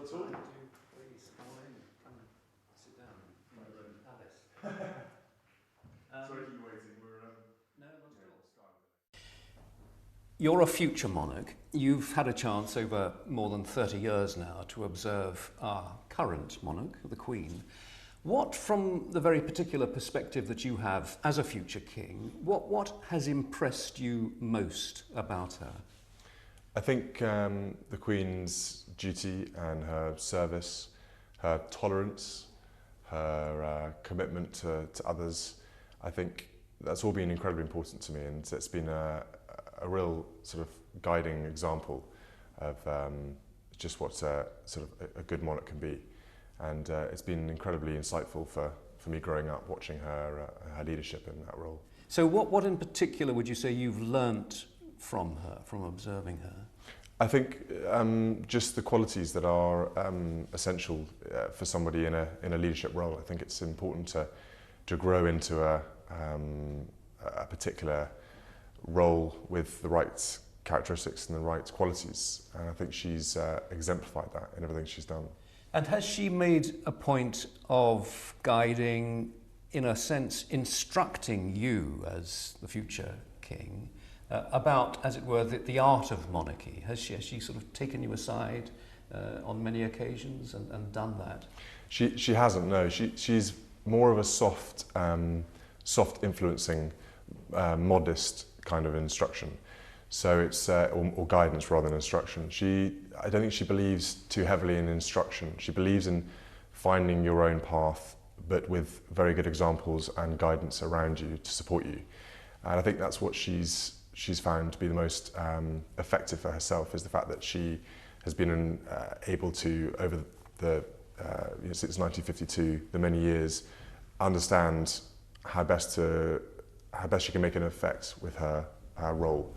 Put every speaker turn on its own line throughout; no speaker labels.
at all.
Please come on in, come and sit down in the room palace.
Sorry to keep you waiting.
No, not at all.
You're a future monarch. You've had a chance over more than 30 years now to observe our current monarch, the Queen. What, from the very particular perspective that you have as a future king, what has impressed you most about her?
I think the Queen's duty and her service, her tolerance, her commitment to others, I think that's all been incredibly important to me, and it's been a real sort of guiding example of just what sort of a good monarch can be. And it's been incredibly insightful for me growing up, watching her leadership in that role.
So what in particular would you say you've learnt from her, from observing her?
I think just the qualities that are essential for somebody in a leadership role. I think it's important to grow into a particular role with the right characteristics and the right qualities. And I think she's exemplified that in everything she's done.
And has she made a point of guiding, in a sense, instructing you as the future king about, as it were, the art of monarchy? Has she sort of taken you aside on many occasions and done that?
She hasn't, no. She's more of a soft influencing, modest kind of instruction. So it's or guidance rather than instruction. I don't think she believes too heavily in instruction. She believes in finding your own path, but with very good examples and guidance around you to support you. And I think that's what she's found to be the most effective for herself, is the fact that she has been able to, over the since 1952, the many years, understand how best she can make an effect with her role.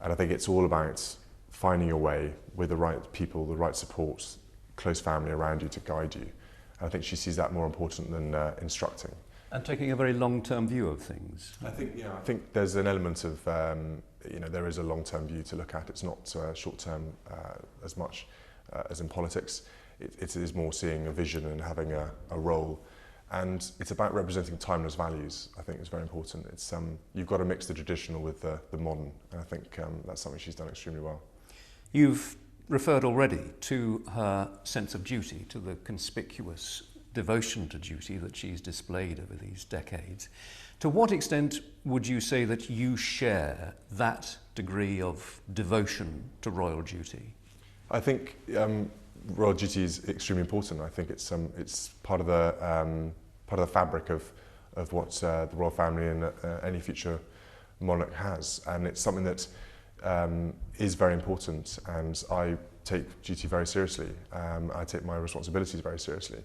And I think it's all about finding your way with the right people, the right support, close family around you to guide you. And I think she sees that more important than instructing.
And taking a very long-term view of things.
I think there's an element of, there is a long-term view to look at. It's not short-term as much as in politics. It is more seeing a vision and having a role. And it's about representing timeless values. I think it's very important. It's you've got to mix the traditional with the modern, and I think that's something she's done extremely well.
You've referred already to her sense of duty, to the conspicuous devotion to duty that she's displayed over these decades. To what extent would you say that you share that degree of devotion to royal duty?
I think royal duty is extremely important. I think it's part of the fabric of what the royal family and any future monarch has, and it's something that is very important. And I take duty very seriously. I take my responsibilities very seriously.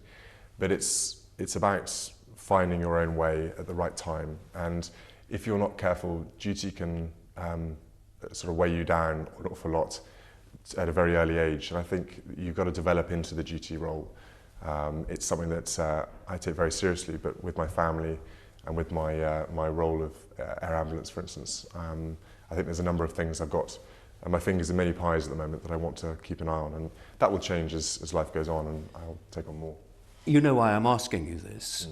But it's about finding your own way at the right time. And if you're not careful, duty can sort of weigh you down an awful lot at a very early age. And I think you've got to develop into the duty role. It's something that I take very seriously, but with my family and with my role of air ambulance, for instance, I think there's a number of things I've got my fingers in many pies at the moment that I want to keep an eye on, and that will change as life goes on, and I'll take on more.
You know why I'm asking you this.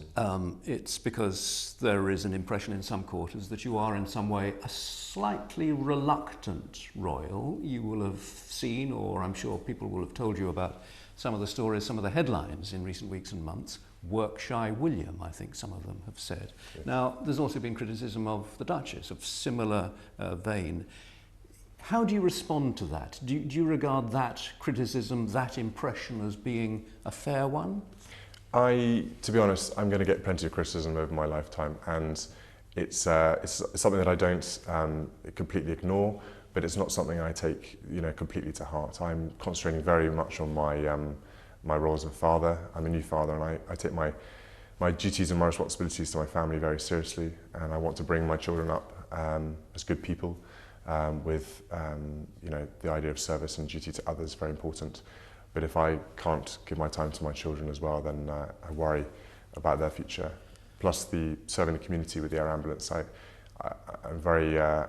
It's because there is an impression in some quarters that you are in some way a slightly reluctant royal. You will have seen, or I'm sure people will have told you about some of the stories, some of the headlines in recent weeks and months. Work-shy William, I think some of them have said.
Yes.
Now, there's also been criticism of the Duchess, of similar vein. How do you respond to that? Do you regard that criticism, that impression, as being a fair one?
To be honest, I'm going to get plenty of criticism over my lifetime, and it's something that I don't completely ignore, but it's not something I take completely to heart. I'm concentrating very much on my role as a father. I'm a new father, and I take my duties and my responsibilities to my family very seriously, and I want to bring my children up as good people, with the idea of service and duty to others very important. But if I can't give my time to my children as well, then I worry about their future. Plus the serving the community with the air ambulance, I'm very I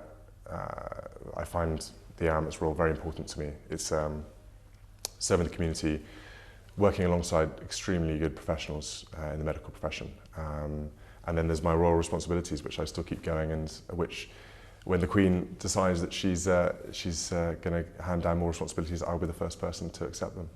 find the air ambulance role very important to me. It's serving the community working alongside extremely good professionals in the medical profession. And then there's my royal responsibilities, which I still keep going, and which, when the Queen decides that she's going to hand down more responsibilities, I'll be the first person to accept them.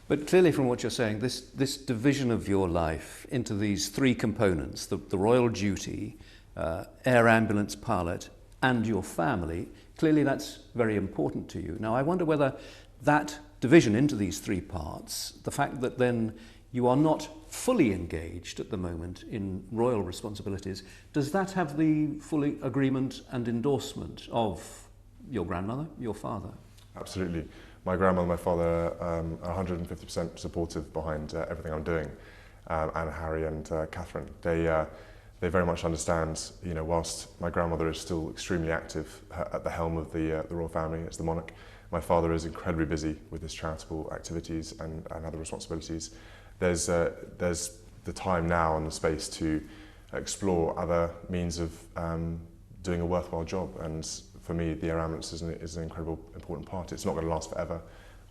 But clearly from what you're saying, this division of your life into these three components, the royal duty, air ambulance pilot, and your family, clearly that's very important to you. Now I wonder whether that division into these three parts, the fact that then you are not fully engaged at the moment in royal responsibilities, does that have the full agreement and endorsement of your grandmother, your father?
Absolutely. My grandmother and my father are 150% supportive behind everything I'm doing, and Harry and Catherine. They very much understand, whilst my grandmother is still extremely active at the helm of the royal family as the monarch, my father is incredibly busy with his charitable activities and other responsibilities. There's the time now and the space to explore other means of doing a worthwhile job, and for me the air ambulance is an incredible important part. It's not going to last forever,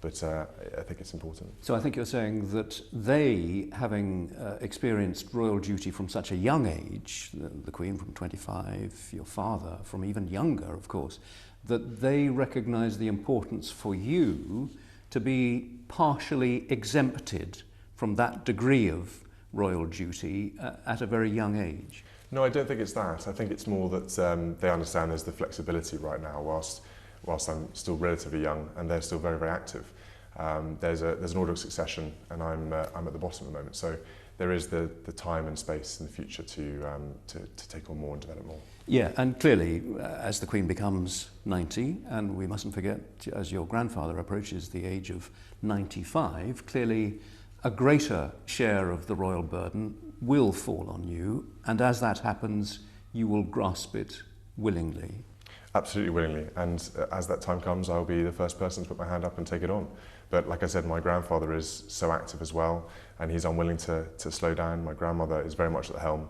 but I think it's important.
So I think you're saying that they, having experienced royal duty from such a young age, the Queen from 25, your father from even younger, of course, that they recognise the importance for you to be partially exempted from that degree of royal duty at a very young age.
No, I don't think it's that. I think it's more that they understand there's the flexibility right now, whilst I'm still relatively young and they're still very, very active. There's an order of succession, and I'm at the bottom at the moment. So there is the time and space in the future to take on more and develop more.
Yeah, and clearly, as the Queen becomes 90, and we mustn't forget, as your grandfather approaches the age of 95, clearly a greater share of the royal burden will fall on you, and as that happens, you will grasp it willingly.
Absolutely willingly, and as that time comes, I'll be the first person to put my hand up and take it on. But like I said, my grandfather is so active as well, and he's unwilling to slow down. My grandmother is very much at the helm,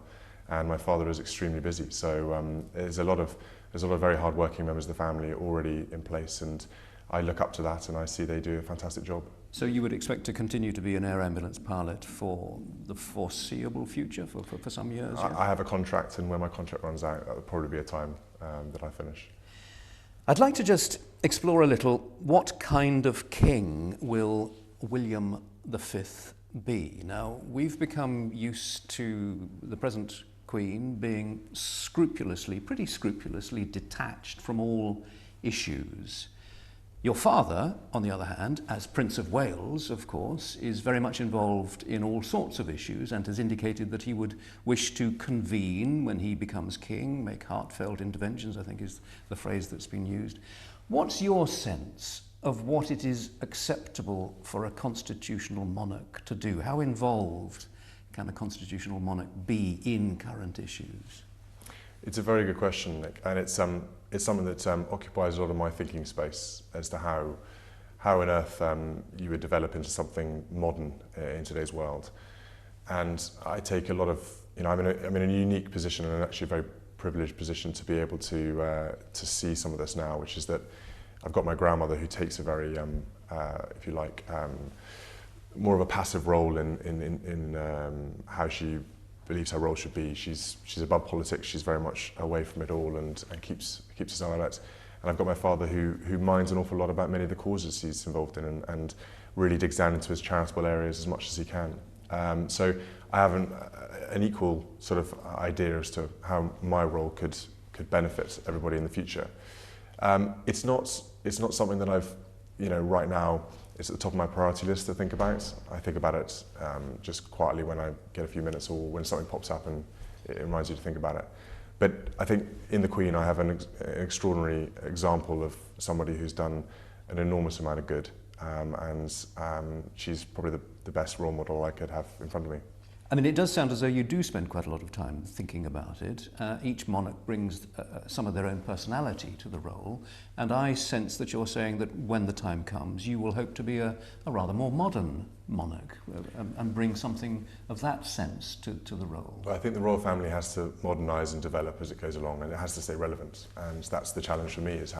and my father is extremely busy. So there's a lot of very hard-working members of the family already in place, and I look up to that, and I see they do a fantastic job.
So you would expect to continue to be an air ambulance pilot for the foreseeable future, for some years? Yeah?
I have a contract, and when my contract runs out, that would probably be a time that I finish.
I'd like to just explore a little what kind of king will William V be. Now, we've become used to the present Queen being pretty scrupulously detached from all issues. Your father, on the other hand, as Prince of Wales, of course, is very much involved in all sorts of issues and has indicated that he would wish to convene when he becomes king, make heartfelt interventions, I think is the phrase that's been used. What's your sense of what it is acceptable for a constitutional monarch to do? How involved can a constitutional monarch be in current issues?
It's a very good question, Nick, and it's something that occupies a lot of my thinking space as to how on earth you would develop into something modern in today's world. And I take a lot of, I'm in a unique position, and actually a very privileged position to be able to see some of this now, which is that I've got my grandmother who takes a very, if you like, more of a passive role in how she believes her role should be. She's above politics. She's very much away from it all and keeps us alert. And I've got my father who minds an awful lot about many of the causes he's involved in and really digs down into his charitable areas as much as he can. So I have an equal sort of idea as to how my role could benefit everybody in the future. It's not something that I've, right now, it's at the top of my priority list to think about. I think about it just quietly when I get a few minutes or when something pops up and it reminds you to think about it. But I think in the Queen I have an extraordinary example of somebody who's done an enormous amount of good, and she's probably the best role model I could have in front of me.
I mean, it does sound as though you do spend quite a lot of time thinking about it. Each monarch brings some of their own personality to the role, and I sense that you're saying that when the time comes, you will hope to be a rather more modern monarch and bring something of that sense to the role.
Well, I think the royal family has to modernise and develop as it goes along, and it has to stay relevant, and that's the challenge for me, is